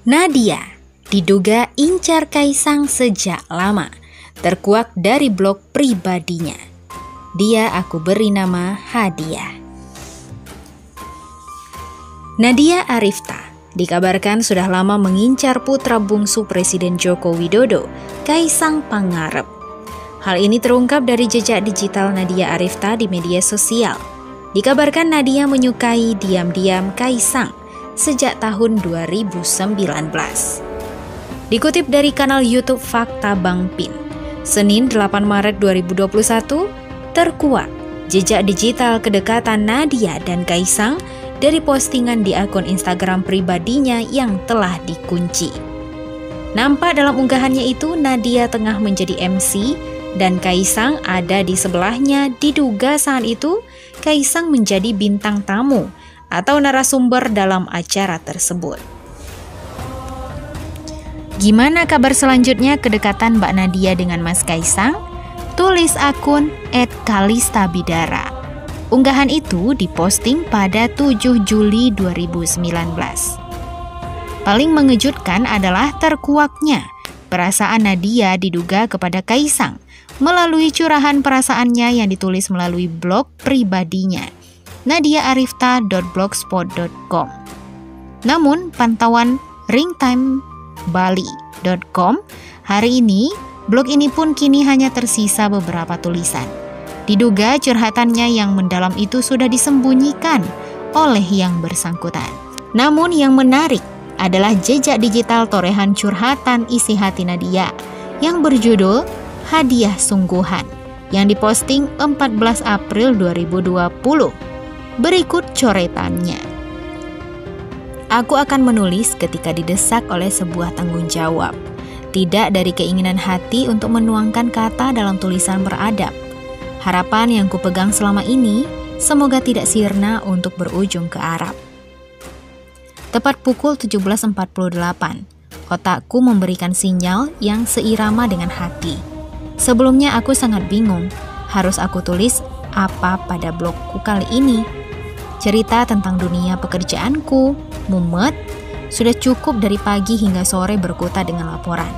Nadia diduga incar Kaisang sejak lama, terkuak dari blog pribadinya. Dia aku beri nama Hadiah. Nadia Arifta dikabarkan sudah lama mengincar putra bungsu Presiden Joko Widodo, Kaisang Pangarep. Hal ini terungkap dari jejak digital Nadia Arifta di media sosial. Dikabarkan Nadia menyukai diam-diam Kaisang sejak tahun 2019. Dikutip dari kanal YouTube Fakta Bang Pin, Senin 8 Maret 2021, terkuak jejak digital kedekatan Nadia dan Kaisang dari postingan di akun Instagram pribadinya yang telah dikunci. Nampak dalam unggahannya itu Nadia tengah menjadi MC dan Kaisang ada di sebelahnya. Diduga saat itu Kaisang menjadi bintang tamu atau narasumber dalam acara tersebut. Gimana kabar selanjutnya kedekatan Mbak Nadia dengan Mas Kaisang? Tulis akun @kalistabidara. Unggahan itu diposting pada 7 Juli 2019. Paling mengejutkan adalah terkuaknya perasaan Nadia diduga kepada Kaisang melalui curahan perasaannya yang ditulis melalui blog pribadinya, nadiaarifta.blogspot.com. Namun, pantauan ringtimebali.com hari ini, blog ini pun kini hanya tersisa beberapa tulisan. Diduga curhatannya yang mendalam itu sudah disembunyikan oleh yang bersangkutan. Namun yang menarik adalah jejak digital torehan curhatan isi hati Nadia yang berjudul Hadiah Sungguhan yang diposting 14 April 2020. Berikut coretannya. Aku akan menulis ketika didesak oleh sebuah tanggung jawab, tidak dari keinginan hati untuk menuangkan kata dalam tulisan beradab. Harapan yang kupegang selama ini semoga tidak sirna untuk berujung ke Arab. Tepat pukul 17.48, otakku memberikan sinyal yang seirama dengan hati. Sebelumnya aku sangat bingung, harus aku tulis apa pada blogku kali ini. Cerita tentang dunia pekerjaanku, mumet, sudah cukup dari pagi hingga sore berkutat dengan laporan.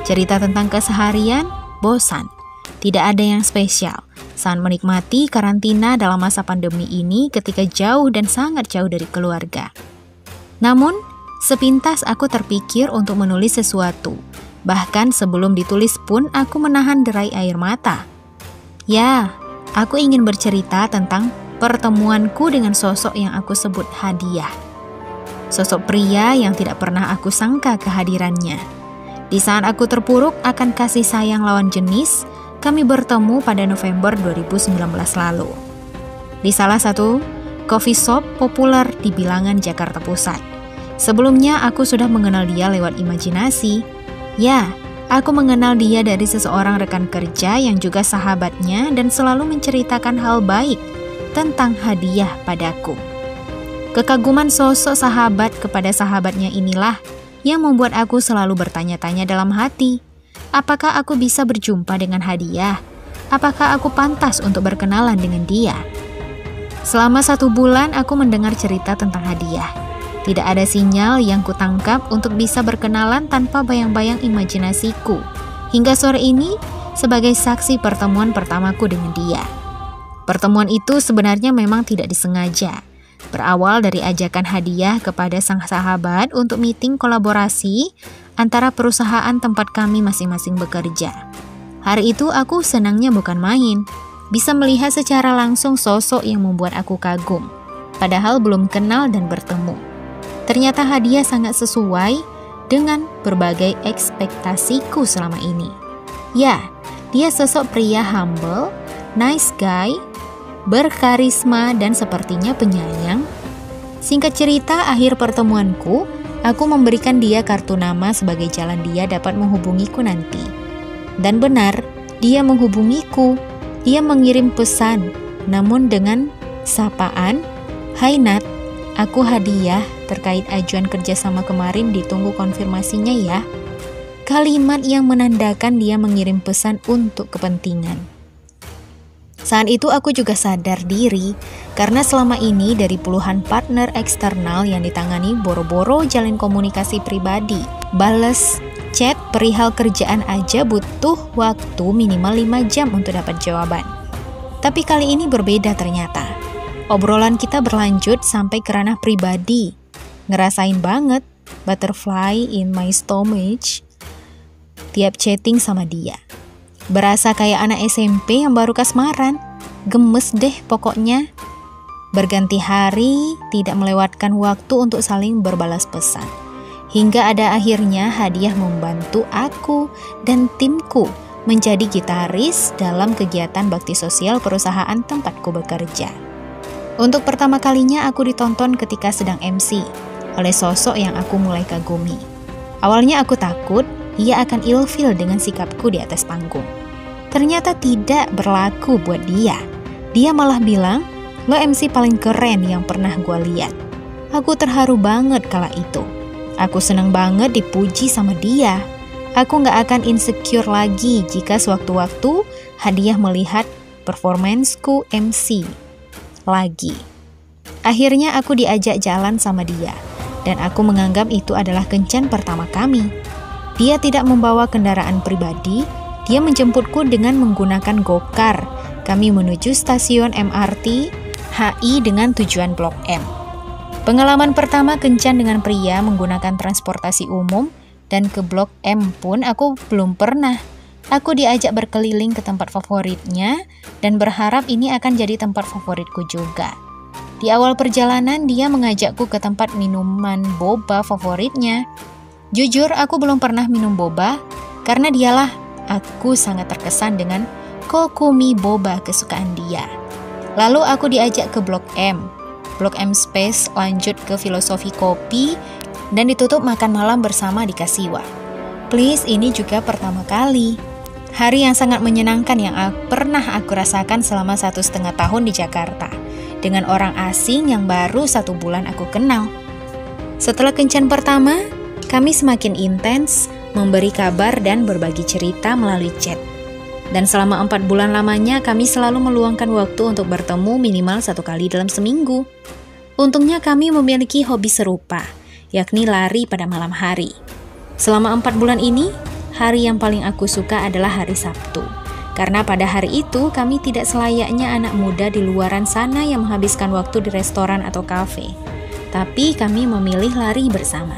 Cerita tentang keseharian, bosan, tidak ada yang spesial saat menikmati karantina dalam masa pandemi ini ketika jauh dan sangat jauh dari keluarga. Namun, sepintas aku terpikir untuk menulis sesuatu. Bahkan sebelum ditulis pun aku menahan derai air mata. Ya, aku ingin bercerita tentang pertemuanku dengan sosok yang aku sebut Hadiah. Sosok pria yang tidak pernah aku sangka kehadirannya. Di saat aku terpuruk akan kasih sayang lawan jenis, kami bertemu pada November 2019 lalu. Di salah satu coffee shop populer di Bilangan, Jakarta Pusat. Sebelumnya aku sudah mengenal dia lewat imajinasi. Ya, aku mengenal dia dari seseorang rekan kerja yang juga sahabatnya dan selalu menceritakan hal baik tentang Hadiah padaku. Kekaguman sosok sahabat kepada sahabatnya inilah yang membuat aku selalu bertanya-tanya dalam hati, apakah aku bisa berjumpa dengan Hadiah? Apakah aku pantas untuk berkenalan dengan dia? Selama 1 bulan aku mendengar cerita tentang Hadiah. Tidak ada sinyal yang kutangkap untuk bisa berkenalan tanpa bayang-bayang imajinasiku. Hingga sore ini sebagai saksi pertemuan pertamaku dengan dia. Pertemuan itu sebenarnya memang tidak disengaja. Berawal dari ajakan Hadiah kepada sang sahabat untuk meeting kolaborasi antara perusahaan tempat kami masing-masing bekerja. Hari itu aku senangnya bukan main. Bisa melihat secara langsung sosok yang membuat aku kagum. Padahal belum kenal dan bertemu. Ternyata Hadiah sangat sesuai dengan berbagai ekspektasiku selama ini. Ya, dia sosok pria humble, nice guy, berkarisma dan sepertinya penyayang. Singkat cerita, akhir pertemuanku, aku memberikan dia kartu nama sebagai jalan dia dapat menghubungiku nanti. Dan benar, dia menghubungiku. Dia mengirim pesan, namun dengan sapaan, "Hai Nat, aku Hadiah, terkait ajuan kerjasama kemarin ditunggu konfirmasinya ya." Kalimat yang menandakan dia mengirim pesan untuk kepentingan. Saat itu aku juga sadar diri, karena selama ini dari puluhan partner eksternal yang ditangani boro-boro jalin komunikasi pribadi. Bales chat perihal kerjaan aja butuh waktu minimal 5 jam untuk dapat jawaban. Tapi kali ini berbeda ternyata. Obrolan kita berlanjut sampai ke ranah pribadi. Ngerasain banget butterfly in my stomach tiap chatting sama dia. Berasa kayak anak SMP yang baru kasmaran. Gemes deh pokoknya. Berganti hari, tidak melewatkan waktu untuk saling berbalas pesan. Hingga ada akhirnya hadiah membantu aku dan timku menjadi gitaris dalam kegiatan bakti sosial perusahaan tempatku bekerja. Untuk pertama kalinya aku ditonton ketika sedang MC oleh sosok yang aku mulai kagumi. Awalnya aku takut ia akan ilfil dengan sikapku di atas panggung. Ternyata tidak berlaku buat dia. Dia malah bilang, "Lo MC paling keren yang pernah gue lihat." Aku terharu banget kala itu. Aku senang banget dipuji sama dia. Aku gak akan insecure lagi jika sewaktu-waktu hadiah melihat performansku MC lagi. Akhirnya aku diajak jalan sama dia, dan aku menganggap itu adalah kencan pertama kami. Dia tidak membawa kendaraan pribadi. Dia menjemputku dengan menggunakan gokar. Kami menuju stasiun MRT HI dengan tujuan Blok M. Pengalaman pertama kencan dengan pria menggunakan transportasi umum, dan ke Blok M pun aku belum pernah. Aku diajak berkeliling ke tempat favoritnya dan berharap ini akan jadi tempat favoritku juga. Di awal perjalanan dia mengajakku ke tempat minuman boba favoritnya. Jujur aku belum pernah minum boba, karena dialah aku sangat terkesan dengan Kokumi boba kesukaan dia. Lalu aku diajak ke Blok M. Blok M Space lanjut ke Filosofi Kopi dan ditutup makan malam bersama di Kasiwa. Please, ini juga pertama kali. Hari yang sangat menyenangkan yang pernah aku rasakan selama 1,5 tahun di Jakarta. Dengan orang asing yang baru 1 bulan aku kenal. Setelah kencan pertama, kami semakin intens memberi kabar dan berbagi cerita melalui chat. Dan selama 4 bulan lamanya kami selalu meluangkan waktu untuk bertemu minimal 1 kali dalam seminggu. Untungnya kami memiliki hobi serupa, yakni lari pada malam hari. Selama 4 bulan ini, hari yang paling aku suka adalah hari Sabtu. Karena pada hari itu kami tidak selayaknya anak muda di luaran sana yang menghabiskan waktu di restoran atau kafe. Tapi kami memilih lari bersama.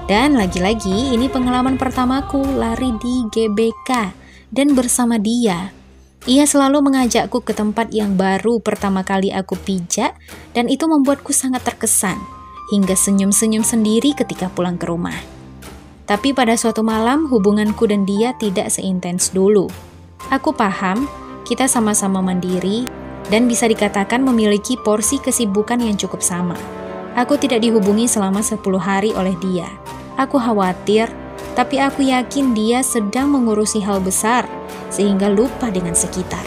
Dan lagi-lagi ini pengalaman pertamaku lari di GBK dan bersama dia. Ia selalu mengajakku ke tempat yang baru pertama kali aku pijak, dan itu membuatku sangat terkesan, hingga senyum-senyum sendiri ketika pulang ke rumah. Tapi pada suatu malam hubunganku dan dia tidak seintens dulu. Aku paham, kita sama-sama mandiri, dan bisa dikatakan memiliki porsi kesibukan yang cukup sama. Aku tidak dihubungi selama 10 hari oleh dia. Aku khawatir, tapi aku yakin dia sedang mengurusi hal besar, sehingga lupa dengan sekitar.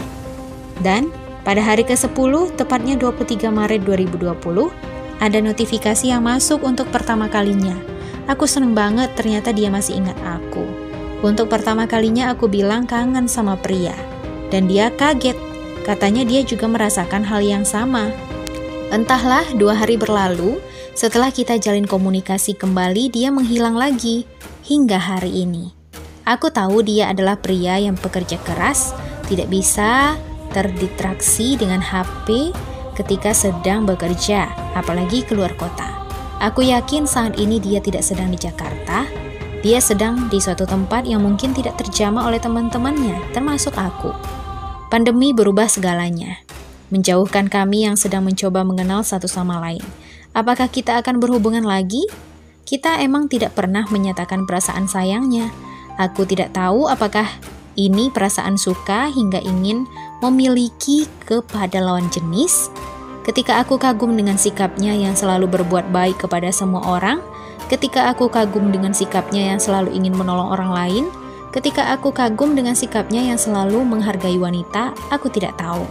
Dan pada hari ke-10, tepatnya 23 Maret 2020, ada notifikasi yang masuk untuk pertama kalinya. Aku seneng banget ternyata dia masih ingat aku. Untuk pertama kalinya aku bilang kangen sama pria. Dan dia kaget, katanya dia juga merasakan hal yang sama. Entahlah, 2 hari berlalu, setelah kita jalin komunikasi kembali, dia menghilang lagi. Hingga hari ini. Aku tahu dia adalah pria yang pekerja keras, tidak bisa terdistraksi dengan HP ketika sedang bekerja, apalagi keluar kota. Aku yakin saat ini dia tidak sedang di Jakarta, dia sedang di suatu tempat yang mungkin tidak terjamah oleh teman-temannya, termasuk aku. Pandemi berubah segalanya, menjauhkan kami yang sedang mencoba mengenal satu sama lain. Apakah kita akan berhubungan lagi? Kita emang tidak pernah menyatakan perasaan sayangnya. Aku tidak tahu apakah ini perasaan suka hingga ingin memiliki kepada lawan jenis. Ketika aku kagum dengan sikapnya yang selalu berbuat baik kepada semua orang, ketika aku kagum dengan sikapnya yang selalu ingin menolong orang lain, ketika aku kagum dengan sikapnya yang selalu menghargai wanita, aku tidak tahu.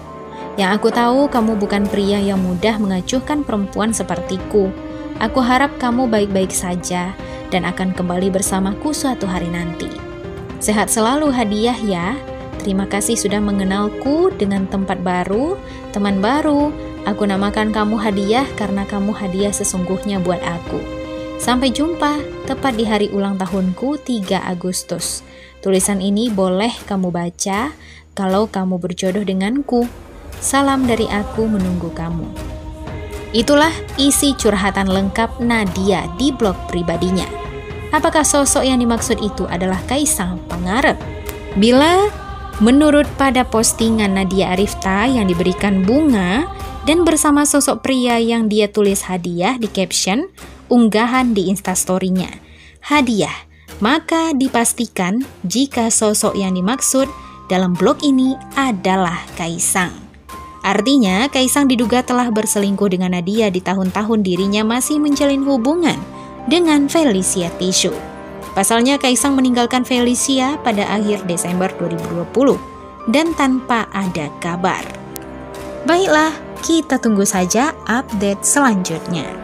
Yang aku tahu, kamu bukan pria yang mudah mengacuhkan perempuan sepertiku. Aku harap kamu baik-baik saja dan akan kembali bersamaku suatu hari nanti. Sehat selalu hadiah ya. terima kasih sudah mengenalku dengan tempat baru, teman baru. Aku namakan kamu hadiah karena kamu hadiah sesungguhnya buat aku. Sampai jumpa, tepat di hari ulang tahunku 3 Agustus. Tulisan ini boleh kamu baca kalau kamu berjodoh denganku. Salam dari aku menunggu kamu. Itulah isi curhatan lengkap Nadia di blog pribadinya. Apakah sosok yang dimaksud itu adalah Kaisang Pangarep? Bila menurut pada postingan Nadia Arifta yang diberikan bunga dan bersama sosok pria yang dia tulis hadiah di caption unggahan di instastory-nya, hadiah, maka dipastikan jika sosok yang dimaksud dalam blog ini adalah Kaisang. Artinya, Kaisang diduga telah berselingkuh dengan Nadia di tahun-tahun dirinya masih menjalin hubungan dengan Felicia Tisu. Pasalnya, Kaisang meninggalkan Felicia pada akhir Desember 2020 dan tanpa ada kabar. Baiklah, kita tunggu saja update selanjutnya.